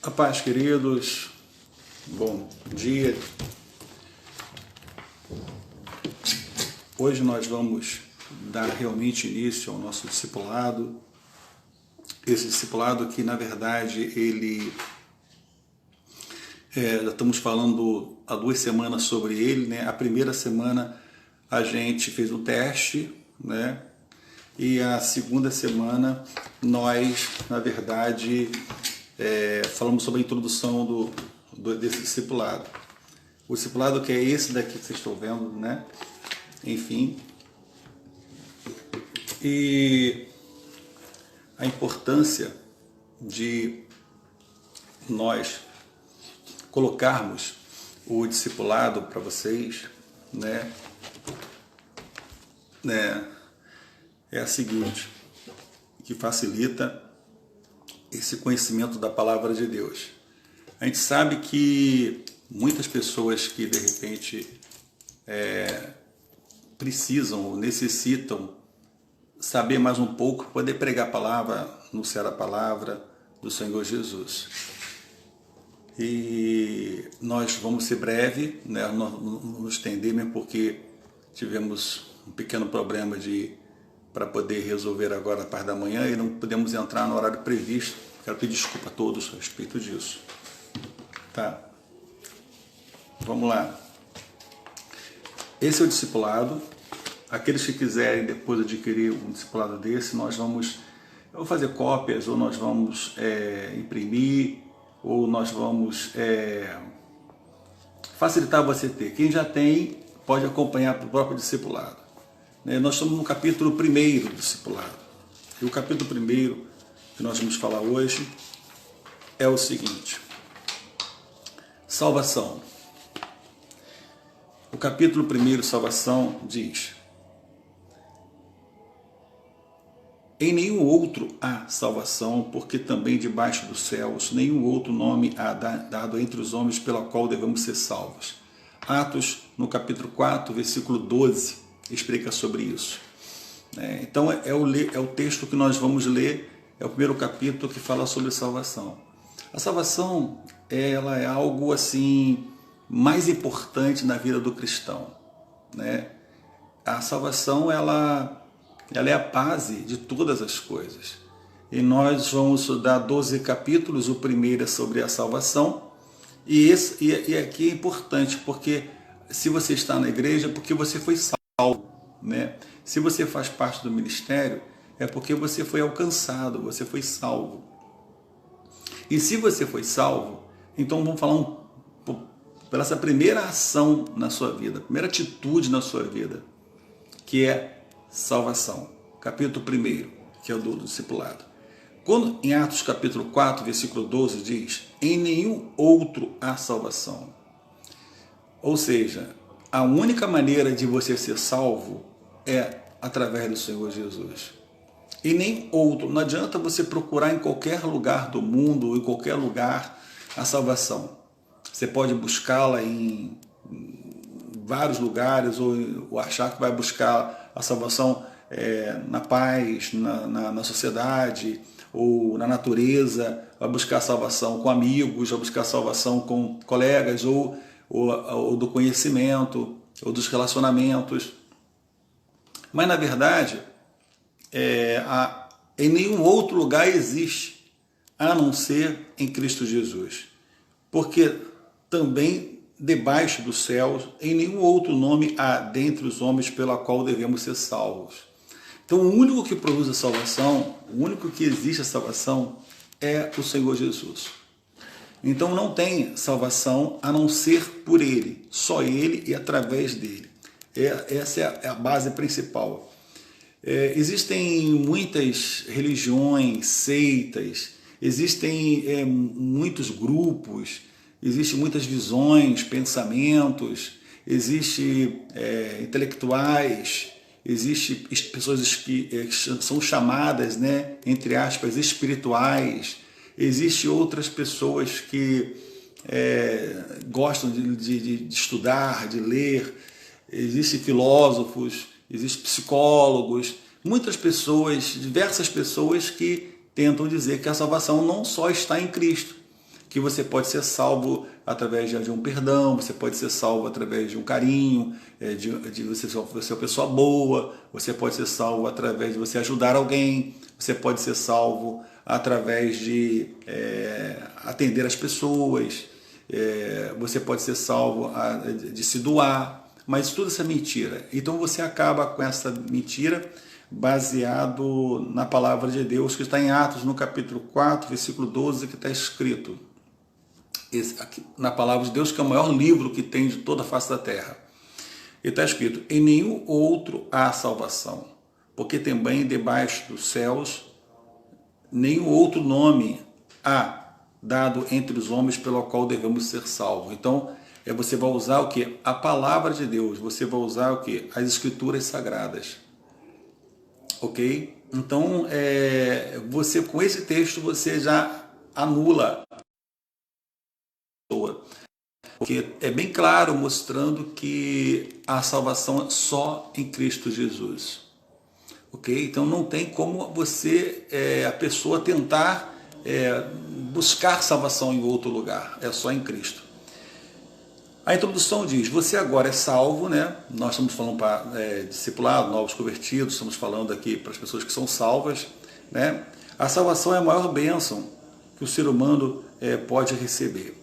A paz, queridos, bom dia. Hoje nós vamos dar realmente início ao nosso discipulado. Esse discipulado que, na verdade, já estamos falando há 2 semanas sobre ele, né? A primeira semana a gente fez um teste, né? E a segunda semana nós, na verdade, falamos sobre a introdução desse discipulado. O discipulado que é esse daqui que vocês estão vendo, né? Enfim. E a importância de nós colocarmos o discipulado para vocês, né? É a seguinte, que facilita esse conhecimento da palavra de Deus. A gente sabe que muitas pessoas que de repente precisam ou necessitam saber mais um pouco, poder pregar a palavra, anunciar a palavra do Senhor Jesus. E nós vamos ser breve, né? Não nos estender, mesmo porque tivemos um pequeno problema para poder resolver agora a parte da manhã e não podemos entrar no horário previsto. Quero pedir desculpa a todos a respeito disso. Tá? Vamos lá. Esse é o discipulado. Aqueles que quiserem depois adquirir um discipulado desse, eu vou fazer cópias, ou nós vamos imprimir, ou nós vamos facilitar você ter. Quem já tem, pode acompanhar para o próprio discipulado. Nós estamos no capítulo 1º do discipulado. E o capítulo 1º que nós vamos falar hoje é o seguinte: salvação. O capítulo 1º, salvação, diz: em nenhum outro há salvação, porque também debaixo dos céus nenhum outro nome há dado entre os homens pela qual devemos ser salvos. Atos, no capítulo 4, versículo 12, explica sobre isso. Então é o texto que nós vamos ler, é o primeiro capítulo que fala sobre salvação. A salvação, ela é algo assim mais importante na vida do cristão, né? A salvação, ela é a base de todas as coisas. E nós vamos estudar 12 capítulos, o primeiro é sobre a salvação, e aqui é importante, porque se você está na igreja, é porque você foi salvo, né? Se você faz parte do ministério, é porque você foi alcançado, você foi salvo. E se você foi salvo, então vamos falar pela essa primeira ação na sua vida, primeira atitude na sua vida, que é salvação. Capítulo 1º, que é o do discipulado. Quando em Atos capítulo 4, versículo 12 diz: em nenhum outro há salvação. Ou seja, a única maneira de você ser salvo é através do Senhor Jesus. E nem outro. Não adianta você procurar em qualquer lugar do mundo, ou em qualquer lugar, a salvação. Você pode buscá-la em vários lugares, ou achar que vai buscar a salvação na paz, na sociedade, ou na natureza, vai buscar salvação com amigos, vai buscar salvação com colegas, ou do conhecimento, ou dos relacionamentos. Mas, na verdade, em nenhum outro lugar existe, a não ser em Cristo Jesus. Porque também debaixo dos céus, em nenhum outro nome há dentre os homens pela qual devemos ser salvos. Então, o único que produz a salvação, o único que existe a salvação, é o Senhor Jesus. Então, não tem salvação a não ser por Ele, só Ele e através dEle. Essa é a base principal. Existem muitas religiões, seitas, existem muitos grupos, existem muitas visões, pensamentos, existem intelectuais, existem pessoas que são chamadas, né, entre aspas, espirituais, existem outras pessoas que gostam de estudar, de ler, existem filósofos, existem psicólogos, muitas pessoas, diversas pessoas que tentam dizer que a salvação não só está em Cristo, que você pode ser salvo através de um perdão, você pode ser salvo através de um carinho, de você ser uma pessoa boa, você pode ser salvo através de você ajudar alguém, você pode ser salvo através de atender as pessoas, você pode ser salvo de se doar, mas tudo isso é mentira. Então você acaba com essa mentira baseado na palavra de Deus, que está em Atos, no capítulo 4, versículo 12, que está escrito, aqui, na palavra de Deus, que é o maior livro que tem de toda a face da terra. E está escrito: em nenhum outro há salvação, porque também debaixo dos céus nenhum outro nome há dado entre os homens pelo qual devemos ser salvos. Então, você vai usar o que? A palavra de Deus, você vai usar o que? As escrituras sagradas. Ok? Então, você com esse texto, você já anula a pessoa. Porque é bem claro mostrando que a salvação é só em Cristo Jesus. Ok? Então não tem como você, a pessoa tentar buscar salvação em outro lugar. É só em Cristo. A introdução diz: você agora é salvo, né? Nós estamos falando para discipulado, novos convertidos, estamos falando aqui para as pessoas que são salvas, né? A salvação é a maior bênção que o ser humano pode receber.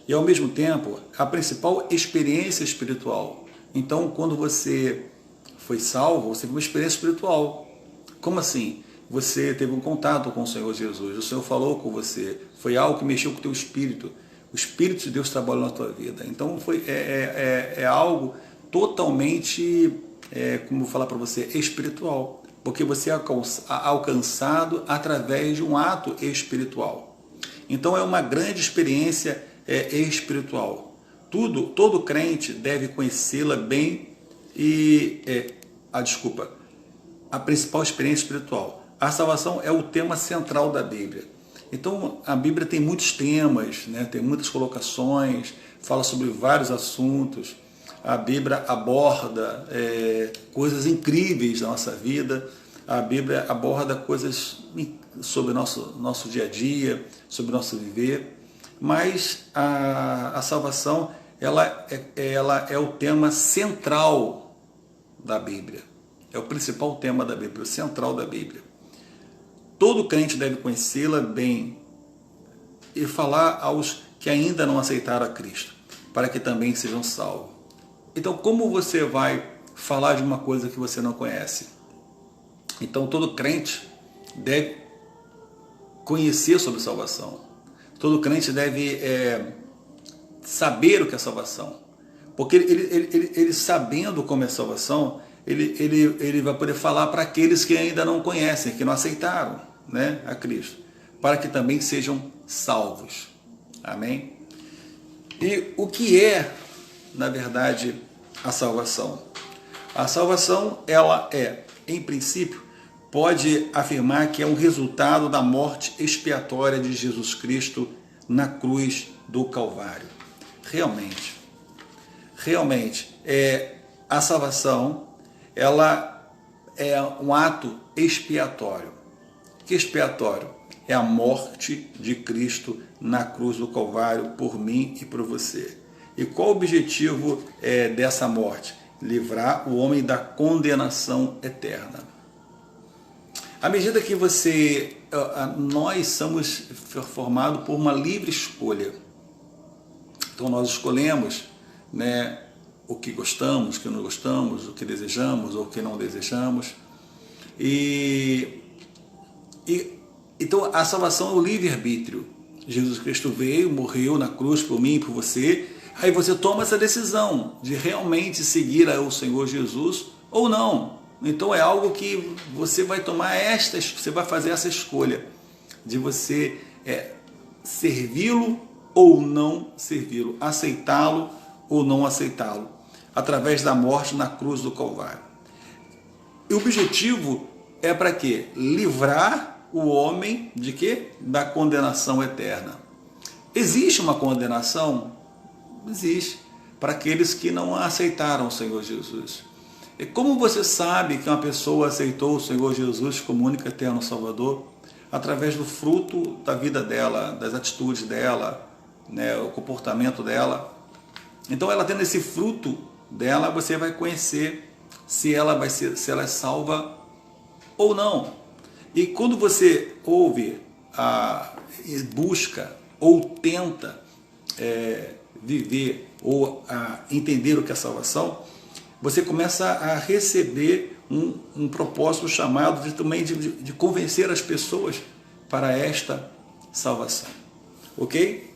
E ao mesmo tempo, a principal experiência espiritual. Então, quando você foi salvo, você teve uma experiência espiritual. Como assim? Você teve um contato com o Senhor Jesus, o Senhor falou com você, foi algo que mexeu com o teu espírito. O Espírito de Deus trabalhou na tua vida. Então é algo totalmente, como vou falar para você, espiritual. Porque você é alcançado através de um ato espiritual. Então é uma grande experiência espiritual. Todo crente deve conhecê-la bem a principal experiência espiritual. A salvação é o tema central da Bíblia. Então, a Bíblia tem muitos temas, né? Tem muitas colocações, fala sobre vários assuntos. A Bíblia aborda coisas incríveis da nossa vida. A Bíblia aborda coisas sobre o nosso dia a dia, sobre o nosso viver. Mas a salvação, ela é o tema central da Bíblia. É o principal tema da Bíblia, o central da Bíblia. Todo crente deve conhecê-la bem e falar aos que ainda não aceitaram a Cristo, para que também sejam salvos. Então, como você vai falar de uma coisa que você não conhece? Então, todo crente deve conhecer sobre salvação. Todo crente deve saber o que é salvação. Porque ele sabendo como é salvação, ele vai poder falar para aqueles que ainda não conhecem, que não aceitaram, né, a Cristo, para que também sejam salvos. Amém? E o que é, na verdade, a salvação? A salvação, ela em princípio, pode afirmar que é um resultado da morte expiatória de Jesus Cristo na cruz do Calvário. Realmente, a salvação, ela é um ato expiatório. Que expiatório? É a morte de Cristo na cruz do Calvário por mim e por você. E qual o objetivo dessa morte? Livrar o homem da condenação eterna. À medida que nós somos formados por uma livre escolha. Então nós escolhemos, né, o que gostamos, o que não gostamos, o que desejamos ou o que não desejamos. Então a salvação é o livre-arbítrio. Jesus Cristo veio, morreu na cruz por mim e por você. Aí você toma essa decisão de realmente seguir o Senhor Jesus ou não. Então é algo que você vai tomar você vai fazer essa escolha de você servi-lo ou não servi-lo, aceitá-lo ou não aceitá-lo, através da morte na cruz do Calvário. E o objetivo é para quê? Livrar o homem de quê? Da condenação eterna. Existe uma condenação? Existe, para aqueles que não aceitaram o Senhor Jesus. E como você sabe que uma pessoa aceitou o Senhor Jesus como único eterno Salvador? através do fruto da vida dela, das atitudes dela, né, o comportamento dela. Então, ela tendo esse fruto dela, você vai conhecer se ela é salva ou não. E quando você ouve, busca ou tenta viver ou entender o que é salvação, você começa a receber um propósito chamado de convencer as pessoas para esta salvação. Ok?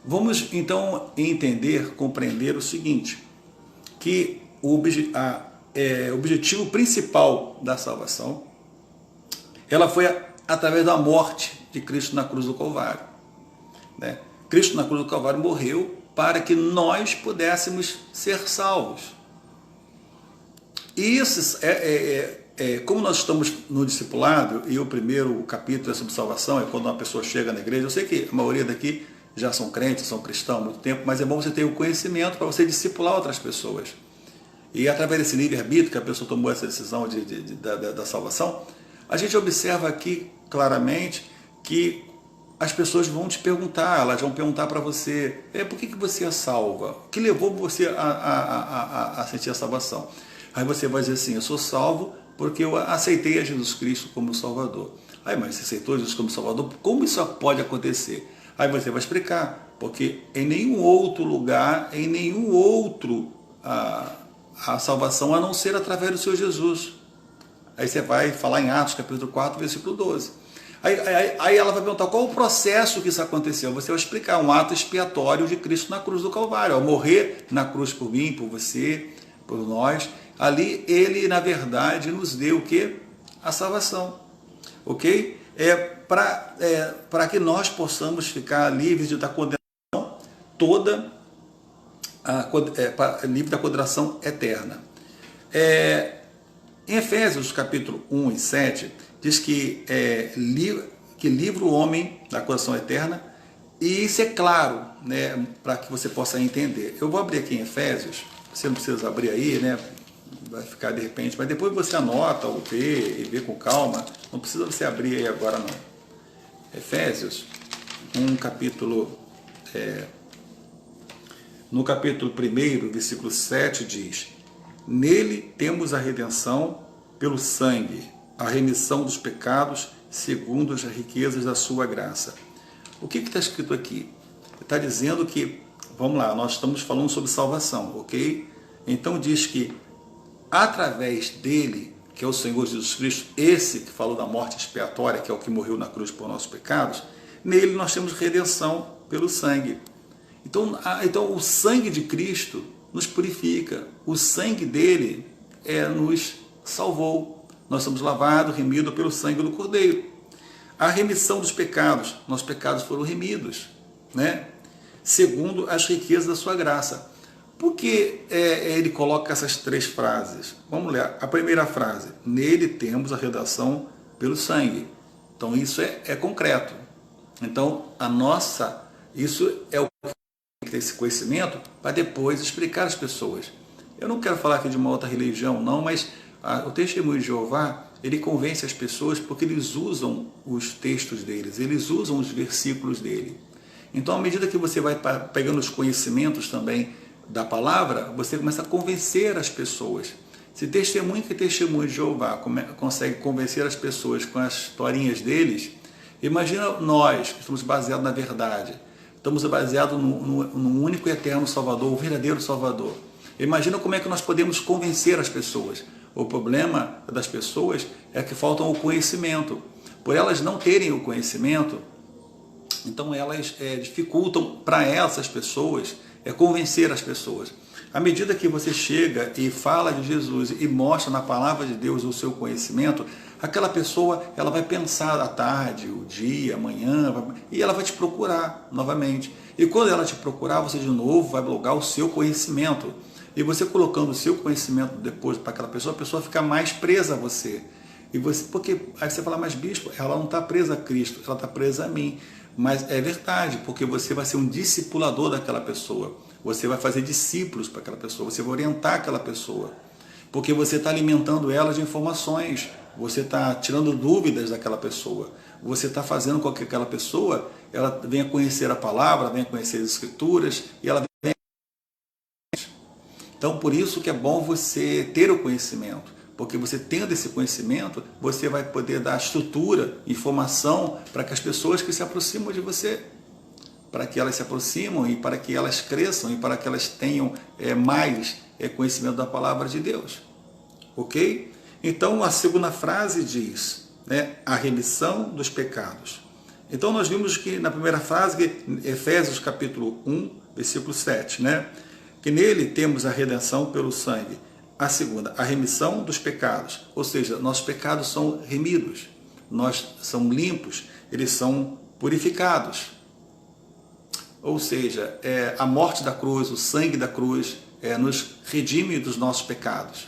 Vamos então entender, compreender o seguinte, que o objetivo principal da salvação, ela foi através da morte de Cristo na cruz do Calvário. Né? Cristo na cruz do Calvário morreu para que nós pudéssemos ser salvos. E isso como nós estamos no discipulado, e o primeiro capítulo é sobre salvação, é quando uma pessoa chega na igreja. Eu sei que a maioria daqui já são crentes, são cristãos há muito tempo, mas é bom você ter o conhecimento para você discipular outras pessoas. E através desse livre-arbítrio que a pessoa tomou essa decisão da salvação, a gente observa aqui claramente que as pessoas vão te perguntar, elas vão perguntar para você, por que você é salva? O que levou você a sentir a salvação? Aí você vai dizer assim, eu sou salvo porque eu aceitei a Jesus Cristo como Salvador. Aí, mas você aceitou Jesus como Salvador? Como isso pode acontecer? Aí você vai explicar, porque em nenhum outro lugar, em nenhum outro a salvação a não ser através do Senhor Jesus. Aí você vai falar em Atos capítulo 4, versículo 12. Aí ela vai perguntar qual o processo que isso aconteceu. Você vai explicar um ato expiatório de Cristo na cruz do Calvário. Ao morrer na cruz por mim, por você, por nós, ali ele, na verdade, nos deu o quê? A salvação. Ok? Para que nós possamos ficar livres da condenação toda, livre da condenação eterna. Em Efésios capítulo 1 e 7, diz que livra o homem da condenação eterna, e isso é claro, né, para que você possa entender. Eu vou abrir aqui em Efésios, você não precisa abrir aí, né, vai ficar de repente, mas depois você anota ou vê com calma, não precisa você abrir aí agora não. Efésios, no capítulo 1, versículo 7 diz: nele temos a redenção pelo sangue, a remissão dos pecados, segundo as riquezas da sua graça. O que está escrito aqui? Está dizendo que, vamos lá, nós estamos falando sobre salvação, ok? Então diz que através dele, que é o Senhor Jesus Cristo, esse que falou da morte expiatória, que é o que morreu na cruz por nossos pecados, nele nós temos redenção pelo sangue. Então o sangue de Cristo nos purifica, o sangue dele nos salvou. Nós somos lavados, remidos pelo sangue do Cordeiro. A remissão dos pecados, nossos pecados foram remidos, né? Segundo as riquezas da sua graça. Por que ele coloca essas três frases? Vamos ler. A primeira frase, nele temos a redenção pelo sangue. Então isso é concreto. Então isso é o que tem que ter esse conhecimento para depois explicar às pessoas. Eu não quero falar aqui de uma outra religião, não, mas o testemunho de Jeová, ele convence as pessoas porque eles usam os textos deles, eles usam os versículos dele. Então, à medida que você vai pegando os conhecimentos também da palavra, você começa a convencer as pessoas. Se testemunho que testemunho de Jeová consegue convencer as pessoas com as historinhas deles, imagina nós, que estamos baseados na verdade, estamos baseados no único e eterno Salvador, o verdadeiro Salvador. Imagina como é que nós podemos convencer as pessoas. O problema das pessoas é que faltam o conhecimento. Por elas não terem o conhecimento, então elas dificultam para essas pessoas convencer as pessoas. À medida que você chega e fala de Jesus e mostra na palavra de Deus o seu conhecimento, aquela pessoa ela vai pensar à tarde, o dia, amanhã, e ela vai te procurar novamente. E quando ela te procurar, você de novo vai blogar o seu conhecimento. E você colocando o seu conhecimento depois para aquela pessoa, a pessoa fica mais presa a você. Porque aí você fala, mas bispo, ela não está presa a Cristo, ela está presa a mim. Mas é verdade, porque você vai ser um discipulador daquela pessoa. Você vai fazer discípulos para aquela pessoa, você vai orientar aquela pessoa. Porque você está alimentando ela de informações, você está tirando dúvidas daquela pessoa. você está fazendo com que aquela pessoa ela venha conhecer a palavra, venha conhecer as Escrituras, e ela venha... Então, por isso que é bom você ter o conhecimento, porque você tendo esse conhecimento, você vai poder dar estrutura, informação para que as pessoas que se aproximam de você, para que elas se aproximam e para que elas cresçam e para que elas tenham mais conhecimento da palavra de Deus. Ok? Então, a segunda frase diz, né, a remissão dos pecados. Então, nós vimos que na primeira frase, Efésios capítulo 1, versículo 7, né, que nele temos a redenção pelo sangue. A segunda, a remissão dos pecados, ou seja, nossos pecados são remidos, nós somos limpos, eles são purificados. Ou seja, a morte da cruz, o sangue da cruz, nos redime dos nossos pecados.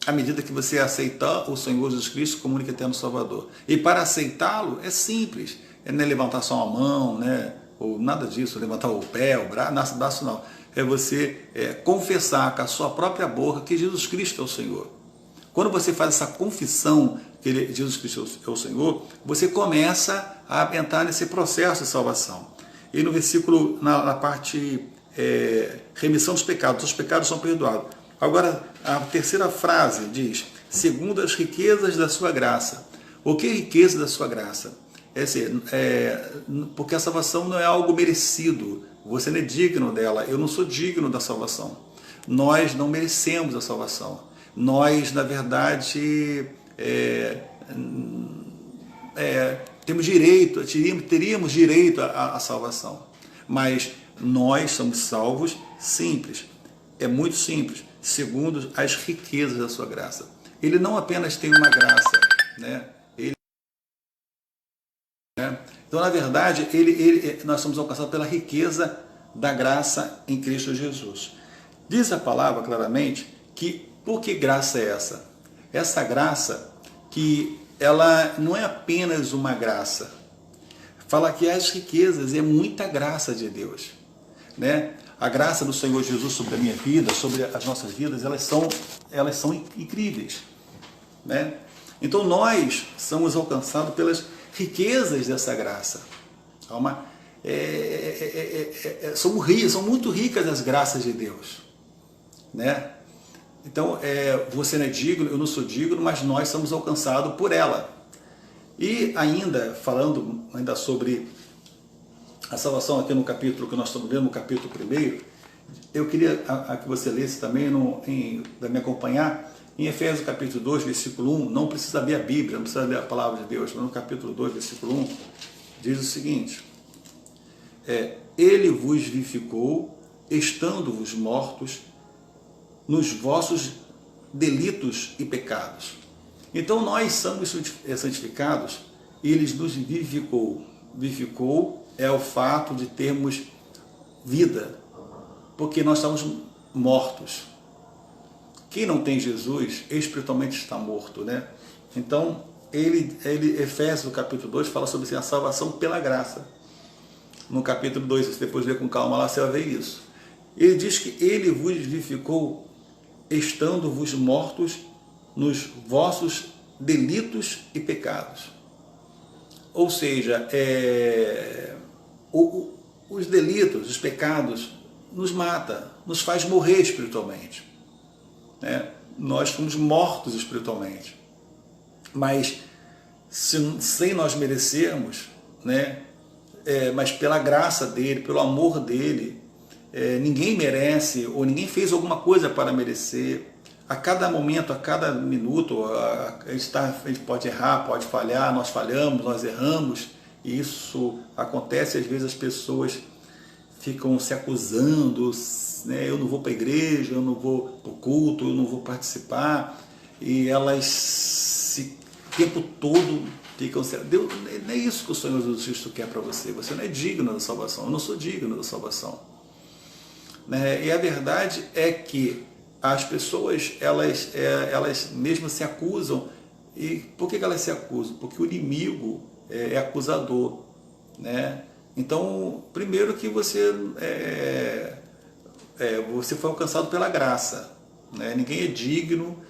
À medida que você aceitar o Senhor Jesus Cristo como único e eterno Salvador. E para aceitá-lo é simples, não é levantar só uma mão, né? Ou nada disso, levantar o pé, o braço não. É você confessar com a sua própria boca que Jesus Cristo é o Senhor. Quando você faz essa confissão que Jesus Cristo é o Senhor, você começa a entrar nesse processo de salvação. E no versículo, na parte remissão dos pecados, os pecados são perdoados. Agora, a terceira frase diz, segundo as riquezas da sua graça. O que é riqueza da sua graça? Porque a salvação não é algo merecido, você não é digno dela, eu não sou digno da salvação. Nós não merecemos a salvação. Nós, na verdade, teríamos direito à salvação, mas nós somos salvos simples, é muito simples, segundo as riquezas da sua graça. Ele não apenas tem uma graça, né? Então, na verdade, nós somos alcançados pela riqueza da graça em Cristo Jesus. Diz a palavra claramente que, por que graça é essa? Essa graça que ela não é apenas uma graça. Fala que as riquezas é muita graça de Deus, né? A graça do Senhor Jesus sobre a minha vida, sobre as nossas vidas, elas são incríveis, né? Então nós somos alcançados pelas riquezas dessa graça. São muito ricas as graças de Deus, né? Então, você não é digno, eu não sou digno, mas nós somos alcançados por ela. E ainda, falando sobre a salvação aqui no capítulo que nós estamos lendo, no capítulo 1, eu queria que você lesse também, para me acompanhar, em Efésios capítulo 2, versículo 1, não precisa ler a Bíblia, não precisa ler a palavra de Deus, mas no capítulo 2, versículo 1, diz o seguinte, ele vos vivificou, estando-vos mortos nos vossos delitos e pecados. Então nós somos santificados e ele nos vivificou. Vivificou é o fato de termos vida, porque nós estamos mortos. Quem não tem Jesus, espiritualmente está morto, né? Então, Efésios, no capítulo 2, fala sobre a salvação pela graça. No capítulo 2, se você depois ler com calma lá, você vai ver isso. Ele diz que ele vos vivificou, estando-vos mortos nos vossos delitos e pecados. Ou seja, os delitos, os pecados, nos mata, nos faz morrer espiritualmente, né? Nós fomos mortos espiritualmente, mas sem nós merecermos, né? Mas pela graça dele, pelo amor dele, ninguém merece ou ninguém fez alguma coisa para merecer. A cada momento, a cada minuto, a gente pode errar, pode falhar, nós falhamos, nós erramos, e isso acontece. Às vezes as pessoas ficam se acusando, né? Eu não vou para a igreja, eu não vou para o culto, eu não vou participar, e elas o tempo todo ficam... Deus, não é isso que o Senhor Jesus Cristo quer para você. Você não é digno da salvação, eu não sou digno da salvação, né? E a verdade é que as pessoas, elas mesmas se acusam. E por que elas se acusam? Porque o inimigo é acusador, né? Então, primeiro que você foi alcançado pela graça, né? Ninguém é digno,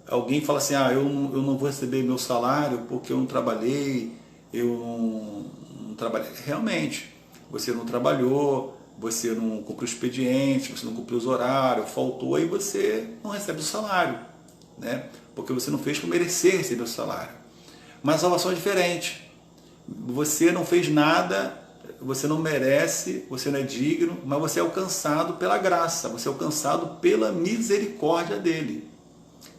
alguém fala assim, eu não vou receber meu salário porque eu não trabalhei, eu não trabalhei. Realmente, você não trabalhou, você não cumpriu o expediente, você não cumpriu os horários, faltou, aí você não recebe o salário, né? Porque você não fez por merecer receber o salário. Mas a salvação é diferente. Você não fez nada, você não merece, você não é digno, mas você é alcançado pela graça, você é alcançado pela misericórdia dele.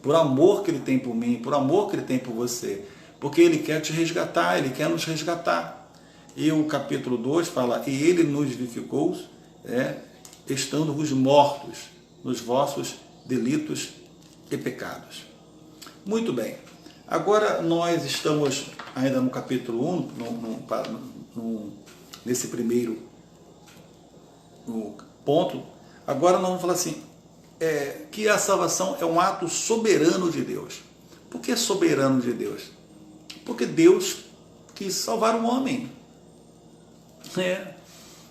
Por amor que ele tem por mim, por amor que ele tem por você. Porque ele quer te resgatar, ele quer nos resgatar. E o capítulo 2 fala, e ele nos vivificou, estando os mortos nos vossos delitos e pecados. Muito bem. Agora nós estamos ainda no capítulo 1, nesse primeiro ponto. Agora nós vamos falar assim, que a salvação é um ato soberano de Deus. Por que soberano de Deus? Porque Deus quis salvar o homem.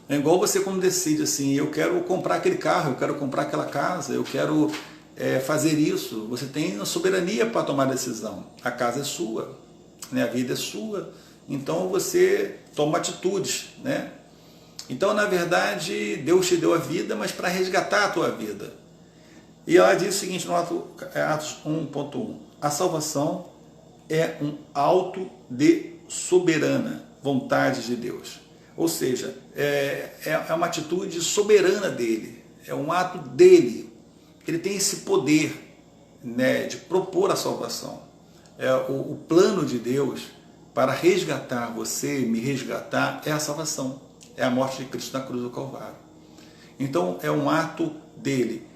É igual você quando decide assim, eu quero comprar aquele carro, eu quero comprar aquela casa, eu quero fazer isso. Você tem a soberania para tomar a decisão. A casa é sua, né? A vida é sua. Então você toma atitudes, né? Então, na verdade, Deus te deu a vida, mas para resgatar a tua vida. E ela diz o seguinte no Atos 1.1, a salvação é um ato de soberana vontade de Deus. Ou seja, é uma atitude soberana dele, é um ato dele. Ele tem esse poder, né, de propor a salvação. O plano de Deus para resgatar você, me resgatar, é a salvação. É a morte de Cristo na cruz do Calvário. Então, é um ato dele.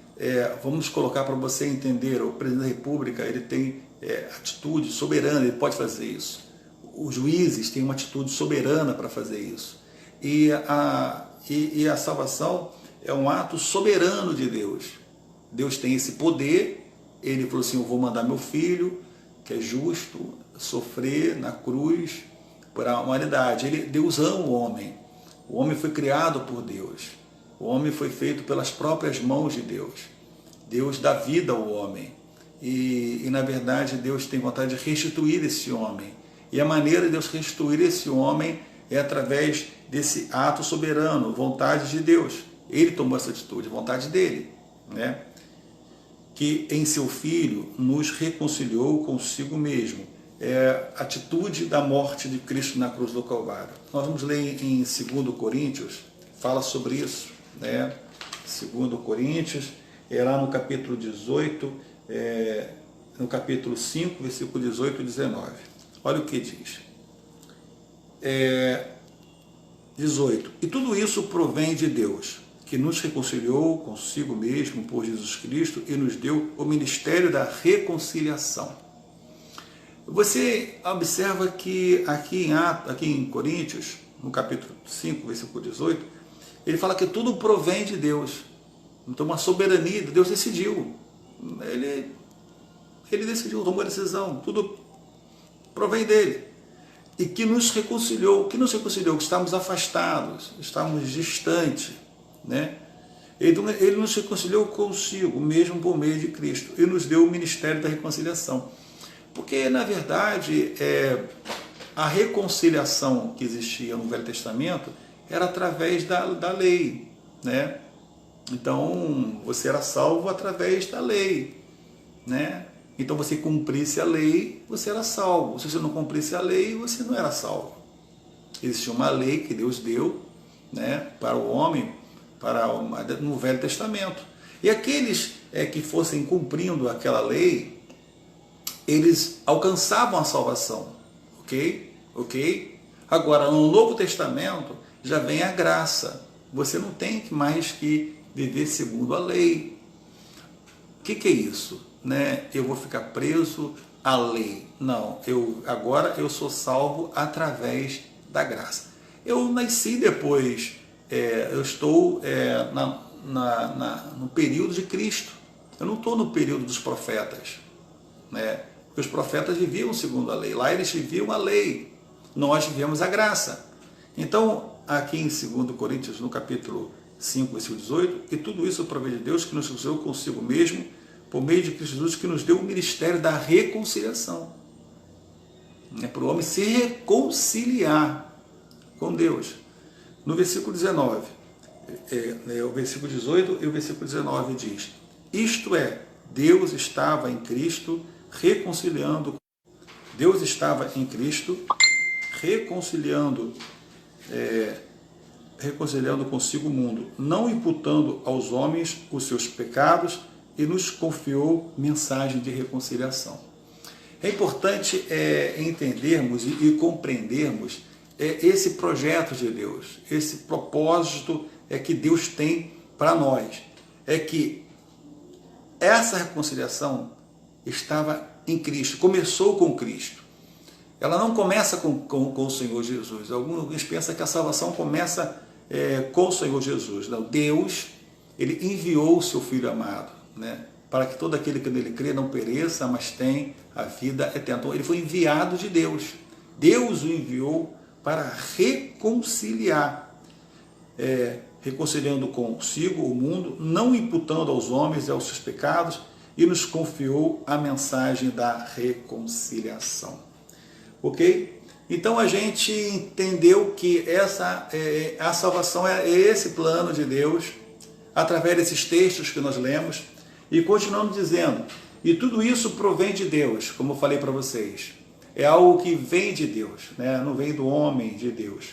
Vamos colocar para você entender, o presidente da República ele tem atitude soberana, ele pode fazer isso. Os juízes têm uma atitude soberana para fazer isso. E a salvação é um ato soberano de Deus. Deus tem esse poder, ele falou assim, eu vou mandar meu filho, que é justo, sofrer na cruz por a humanidade. Deus ama o homem foi criado por Deus, o homem foi feito pelas próprias mãos de Deus. Deus dá vida ao homem e na verdade Deus tem vontade de restituir esse homem. E a maneira de Deus restituir esse homem é através desse ato soberano, vontade de Deus. Ele tomou essa atitude, vontade dele, né? Que em seu Filho nos reconciliou consigo mesmo. A atitude da morte de Cristo na cruz do Calvário. Nós vamos ler em 2 Coríntios, fala sobre isso, né? 2 Coríntios, lá no capítulo 18, no capítulo 5, versículo 18 e 19. Olha o que diz. 18. E tudo isso provém de Deus, que nos reconciliou consigo mesmo por Jesus Cristo e nos deu o ministério da reconciliação. Você observa que aqui em Coríntios, no capítulo 5, versículo 18, ele fala que tudo provém de Deus. Então uma soberania, Deus decidiu. Ele decidiu, tomou a decisão, tudo provém dele. E que nos reconciliou, que estamos afastados, estamos distantes, né? Ele nos reconciliou consigo, mesmo por meio de Cristo, e nos deu o ministério da reconciliação. Porque, na verdade, a reconciliação que existia no Velho Testamento era através da lei, né? Então, você era salvo através da lei, né? Então, você cumprisse a lei, você era salvo. Se você não cumprisse a lei, você não era salvo. Existia uma lei que Deus deu, né, para o homem, no Velho Testamento. E aqueles que fossem cumprindo aquela lei, eles alcançavam a salvação, ok? Agora, no Novo Testamento, já vem a graça. Você não tem mais que viver segundo a lei. O que é isso? Né? Eu vou ficar preso à lei. Não, agora eu sou salvo através da graça. Eu nasci depois, eu estou no período de Cristo. Eu não estou no período dos profetas, né? Porque os profetas viviam segundo a lei. Lá eles viviam a lei. Nós vivemos a graça. Então, aqui em 2 Coríntios, no capítulo 5, versículo 18, e tudo isso provém de Deus que nos reconciliou consigo mesmo por meio de Cristo Jesus, que nos deu o ministério da reconciliação. Para o homem se reconciliar com Deus. No versículo 19, o versículo 18 e o versículo 19 diz: isto é, Deus estava em Cristo reconciliando. Deus estava em Cristo reconciliando consigo o mundo, não imputando aos homens os seus pecados, e nos confiou mensagem de reconciliação. É importante entendermos e compreendermos esse projeto de Deus, esse propósito que Deus tem para nós. É que essa reconciliação estava em Cristo, começou com Cristo. Ela não começa com o Senhor Jesus. Alguns pensam que a salvação começa com o Senhor Jesus. Não, Deus, Ele enviou o seu Filho amado, né, para que todo aquele que nele crê não pereça, mas tem a vida eterna. Então, ele foi enviado de Deus. Deus o enviou para reconciliar, reconciliando consigo o mundo, não imputando aos homens e aos seus pecados, e nos confiou a mensagem da reconciliação. Ok? Então a gente entendeu que a salvação é esse plano de Deus, através desses textos que nós lemos, e continuamos dizendo, e tudo isso provém de Deus, como eu falei para vocês. É algo que vem de Deus, né? Não vem do homem, de Deus.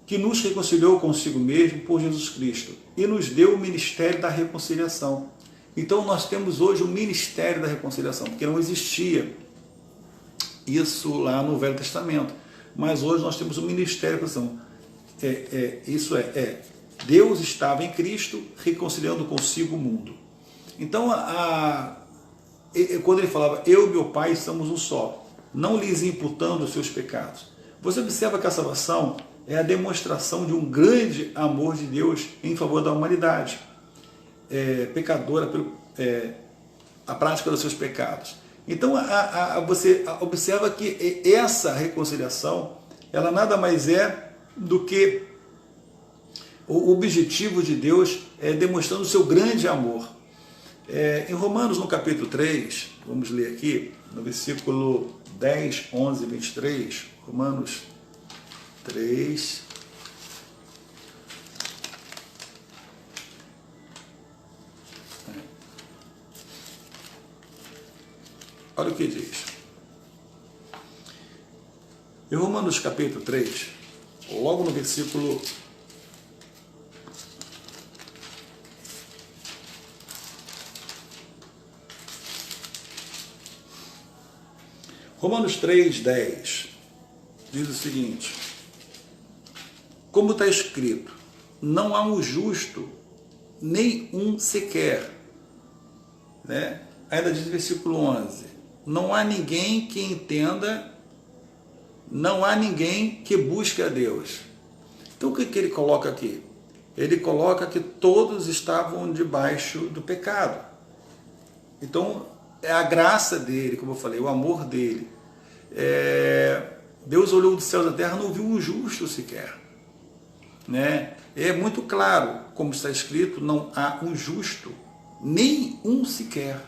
Que nos reconciliou consigo mesmo por Jesus Cristo e nos deu o ministério da reconciliação. Então nós temos hoje o ministério da reconciliação, porque não existia isso lá no Velho Testamento. Mas hoje nós temos o ministério da reconciliação. Deus estava em Cristo reconciliando consigo o mundo. Então, quando ele falava, eu e meu Pai somos um só, não lhes imputando os seus pecados. Você observa que a salvação é a demonstração de um grande amor de Deus em favor da humanidade, pecadora pelo a prática dos seus pecados. Então, você observa que essa reconciliação, ela nada mais é do que o objetivo de Deus demonstrando o seu grande amor. Em Romanos, no capítulo 3, vamos ler aqui, no versículo 10, 11 e 23, Romanos 3. Olha o que diz. Em Romanos capítulo 3, logo no versículo 3:10 diz o seguinte: como está escrito, não há um justo, nem um sequer. Né? Ainda diz o versículo 11, não há ninguém que entenda, não há ninguém que busque a Deus. Então o que ele coloca aqui? Ele coloca que todos estavam debaixo do pecado. Então é a graça dele, como eu falei, o amor dele. Deus olhou dos céus da terra, não viu um justo sequer. Né? É muito claro, como está escrito, não há um justo, nem um sequer.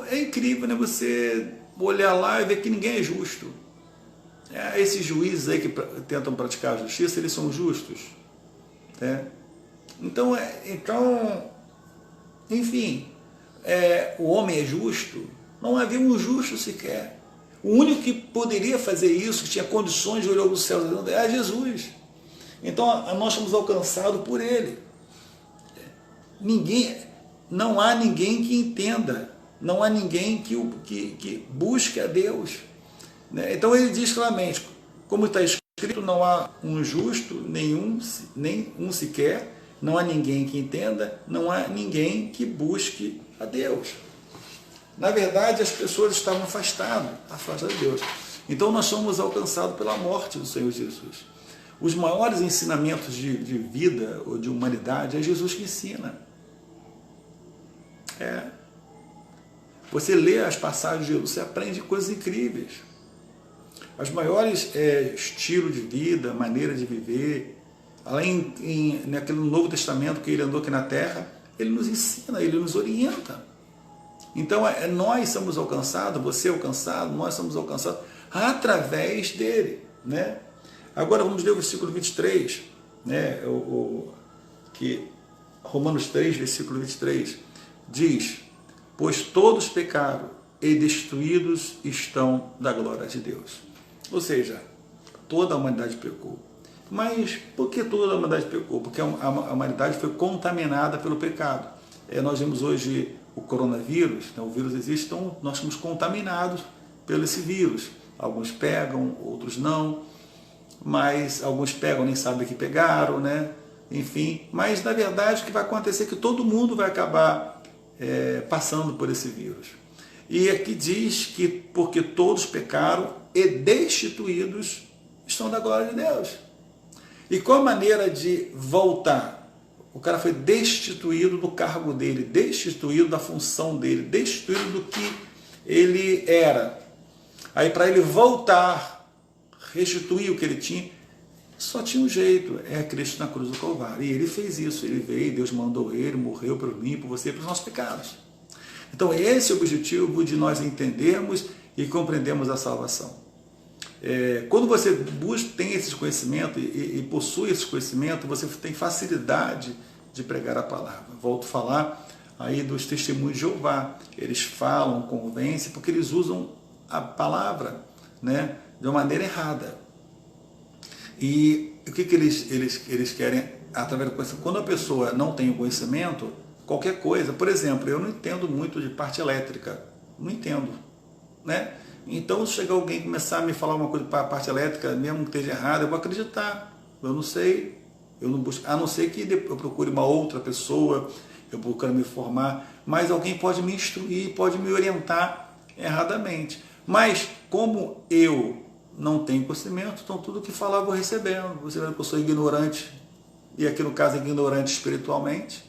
É incrível, né? Você olhar lá e ver que ninguém é justo. Esses juízes aí que tentam praticar a justiça, eles são justos. Né? Então, enfim, o homem é justo. Não havia um justo sequer. O único que poderia fazer isso, que tinha condições de olhar dos céus, era Jesus. Então nós somos alcançados por Ele. Não há ninguém que entenda, não há ninguém que busque a Deus. Então ele diz claramente, como está escrito, não há um justo, nem um sequer, não há ninguém que entenda, não há ninguém que busque a Deus. Na verdade, as pessoas estavam afastadas de Deus. Então nós somos alcançados pela morte do Senhor Jesus. Os maiores ensinamentos de vida ou de humanidade é Jesus que ensina. Você lê as passagens de Jesus, você aprende coisas incríveis. Os maiores estilos de vida, maneira de viver, além naquele Novo Testamento que ele andou aqui na Terra, ele nos ensina, ele nos orienta. Então, nós somos alcançados, você é alcançado, nós somos alcançados através dele, né? Agora vamos ler o versículo 23, né? Que Romanos 3, versículo 23, diz: pois todos pecaram e destruídos estão da glória de Deus. Ou seja, toda a humanidade pecou. Mas por que toda a humanidade pecou? Porque a humanidade foi contaminada pelo pecado. Nós vemos hoje o coronavírus, né? O vírus existe, então nós somos contaminados pelo esse vírus. Alguns pegam, outros não, mas alguns pegam, nem sabem que pegaram, né? Enfim, mas na verdade o que vai acontecer é que todo mundo vai acabar passando por esse vírus. E aqui diz que porque todos pecaram e destituídos estão da glória de Deus. E qual a maneira de voltar? O cara foi destituído do cargo dele, destituído da função dele, destituído do que ele era. Aí para ele voltar, restituir o que ele tinha, só tinha um jeito, é Cristo na cruz do Calvário. E ele fez isso, ele veio, Deus mandou ele, morreu por mim, por você, pelos nossos pecados. Então esse é o objetivo de nós entendermos e compreendermos a salvação. Quando você tem esse conhecimento e possui esse conhecimento, você tem facilidade de pregar a palavra. Volto a falar aí dos testemunhos de Jeová. Eles falam, convencem, porque eles usam a palavra, né, de uma maneira errada. E o que eles querem através do conhecimento? Quando a pessoa não tem o conhecimento, qualquer coisa, por exemplo, eu não entendo muito de parte elétrica, não entendo, né? Então, se chegar alguém e começar a me falar uma coisa para a parte elétrica, mesmo que esteja errada, eu vou acreditar. Eu não sei, eu não busco, a não ser que eu procure uma outra pessoa, eu procuro me formar, mas alguém pode me instruir, pode me orientar erradamente. Mas, como eu não tenho conhecimento, então tudo que falar eu vou recebendo. Você vê que eu sou ignorante, e aqui no caso ignorante espiritualmente,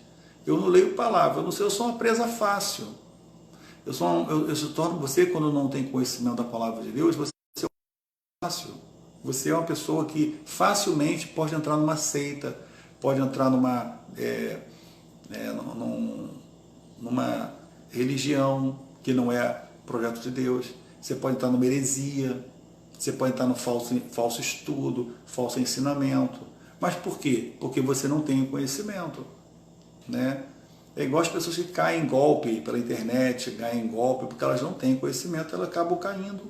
eu não leio palavra, eu não sei, eu sou uma presa fácil. Eu se torno você, quando não tem conhecimento da palavra de Deus, você é fácil. Você é uma pessoa que facilmente pode entrar numa seita, pode entrar numa religião que não é projeto de Deus. Você pode entrar numa heresia, você pode entrar no falso estudo, falso ensinamento. Mas por quê? Porque você não tem o conhecimento, né? É igual as pessoas que caem em golpe pela internet, caem em golpe porque elas não têm conhecimento, elas acabam caindo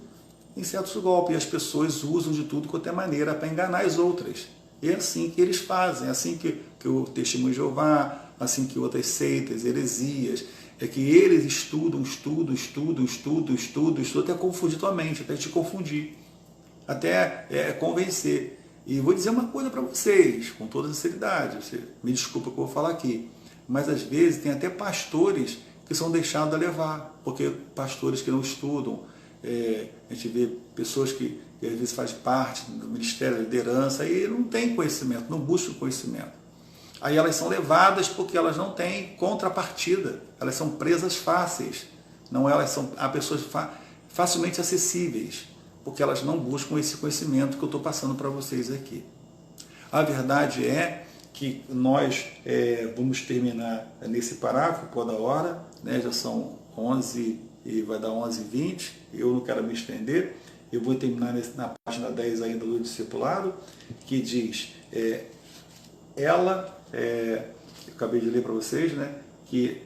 em certos golpes. E as pessoas usam de tudo quanto é maneira para enganar as outras. E é assim que eles fazem, é assim que o Testemunho de Jeová, assim que outras seitas, heresias, é que eles estudam, até confundir tua mente, até te confundir, até convencer. E vou dizer uma coisa para vocês, com toda sinceridade, você me desculpa que eu vou falar aqui, mas às vezes tem até pastores que são deixados a levar, porque pastores que não estudam, a gente vê pessoas que às vezes fazem parte do ministério da liderança e não têm conhecimento, não buscam conhecimento. Aí elas são levadas porque elas não têm contrapartida, elas são presas fáceis, não elas são pessoas facilmente acessíveis, porque elas não buscam esse conhecimento que eu estou passando para vocês aqui. A verdade é que nós vamos terminar nesse parágrafo por da hora, né? Já são 11 e vai dar 11h20, eu não quero me estender, eu vou terminar na página 10 ainda do discipulado, que diz, eu acabei de ler para vocês, né? Que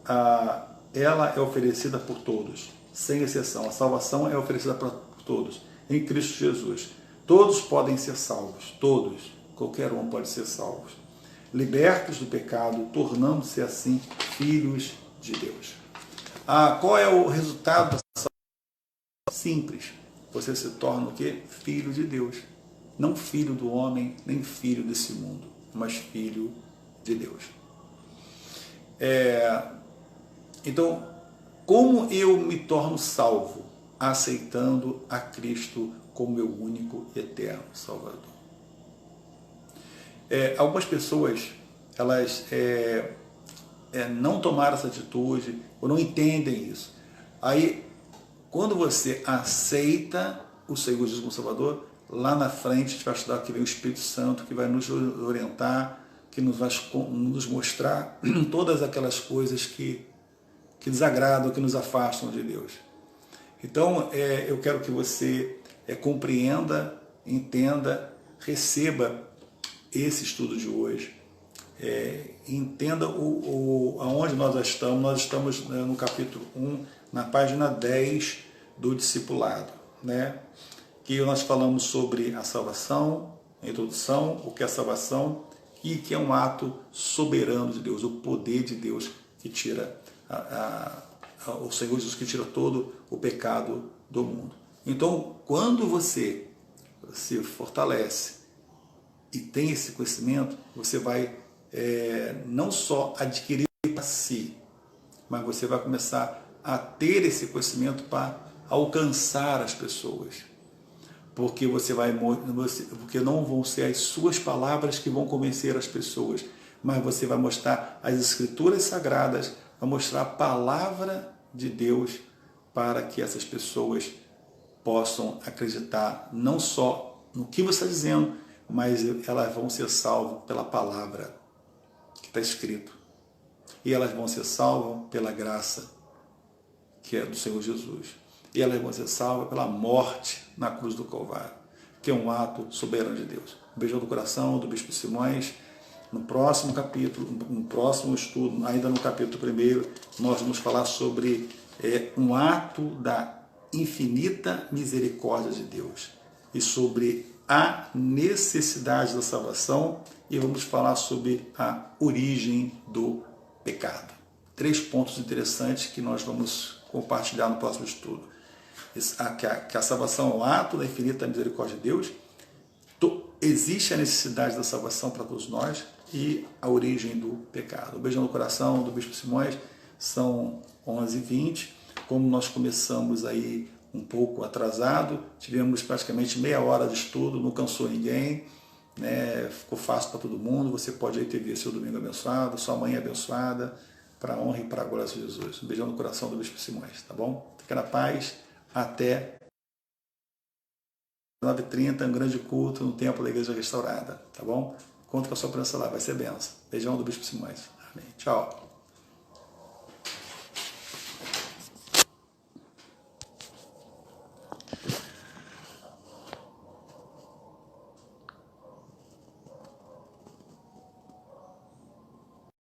ela é oferecida por todos, sem exceção, a salvação é oferecida para todos, em Cristo Jesus. Todos podem ser salvos, todos. Qualquer um pode ser salvo. Libertos do pecado, tornando-se assim filhos de Deus. Qual é o resultado da salvação? Simples. Você se torna o quê? Filho de Deus. Não filho do homem, nem filho desse mundo, mas filho de Deus. Então, como eu me torno salvo? Aceitando a Cristo como meu único e eterno Salvador. Algumas pessoas, elas não tomaram essa atitude, ou não entendem isso. Aí, quando você aceita o Senhor Jesus como Salvador, lá na frente a gente vai estudar que vem o Espírito Santo, que vai nos orientar, que nos vai nos mostrar todas aquelas coisas que desagradam, que nos afastam de Deus. Então, eu quero que você compreenda, entenda, receba esse estudo de hoje, entenda aonde nós estamos. Nós estamos no capítulo 1, na página 10 do discipulado, né? Que nós falamos sobre a salvação, a introdução, o que é a salvação e que é um ato soberano de Deus, o poder de Deus que tira o Senhor Jesus, que tira todo o pecado do mundo. Então, quando você se fortalece e tem esse conhecimento, você vai não só adquirir para si, mas você vai começar a ter esse conhecimento para alcançar as pessoas. Porque porque não vão ser as suas palavras que vão convencer as pessoas, mas você vai mostrar as Escrituras Sagradas, vai mostrar a palavra de Deus para que essas pessoas possam acreditar não só no que você está dizendo, mas elas vão ser salvas pela palavra que está escrito. E elas vão ser salvas pela graça que é do Senhor Jesus. E elas vão ser salvas pela morte na cruz do Calvário, que é um ato soberano de Deus. Um beijão do coração do Bispo Simões. No próximo capítulo, no próximo estudo, ainda no capítulo 1, nós vamos falar sobre um ato da infinita misericórdia de Deus e sobre a necessidade da salvação, e vamos falar sobre a origem do pecado. 3 pontos interessantes que nós vamos compartilhar no próximo estudo. Que a salvação é um ato da infinita misericórdia de Deus, existe a necessidade da salvação para todos nós e a origem do pecado. Um beijão no coração do Bispo Simões. São 11h20, como nós começamos aí um pouco atrasado, tivemos praticamente meia hora de estudo, não cansou ninguém, né? Ficou fácil para todo mundo. Você pode aí ter seu domingo abençoado, sua manhã abençoada, para a honra e para a glória de Jesus. Um beijão no coração do Bispo Simões, tá bom? Fica na paz, até 9h30, um grande culto no templo da Igreja Restaurada, tá bom? Conta com a sua presença lá, vai ser benção. Beijão do Bispo Simões. Amém. Tchau.